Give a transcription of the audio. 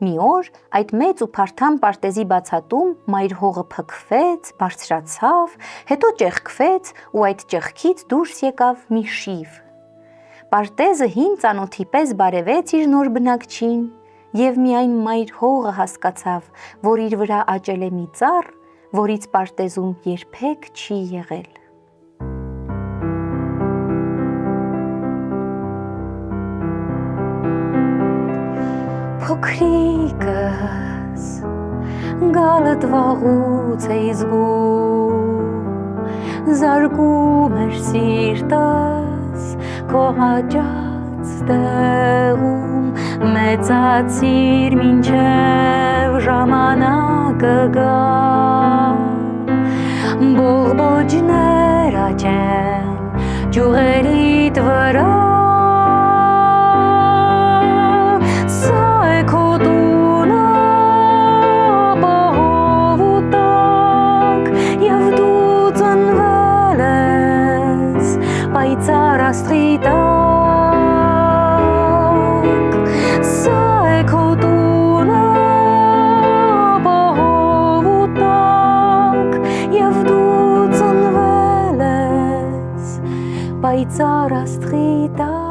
Մի օր այդ մեծ ու փարթամ պարտեզի բացատում մայր հողը փքվեց, բարձրացավ, հետո ճեղքվեց ու այդ ճեղքից դուրս եկավ մի շիվ։ Պարտեզը հին ծանոթի պես բարևեց իր նոր բնակչին և միայն մայր հողը հասկացավ, որ իր վրա աճել է մի ծառ, որից պարտեզում երբեք չի եղել։ Փոքրիկս, գալդ վաղուց էի զգում, զարկում էր սիրտս քո հաճած տեղում, մեծացիր մինչև ժամանակը գա, բողբոջներ աճեն ճյուղերիդ վրա, պայծառ աստղի տակ, սա է քո տունը ապահով ու տաք, և դու ծնվել ես պայծառ աստղի տակ։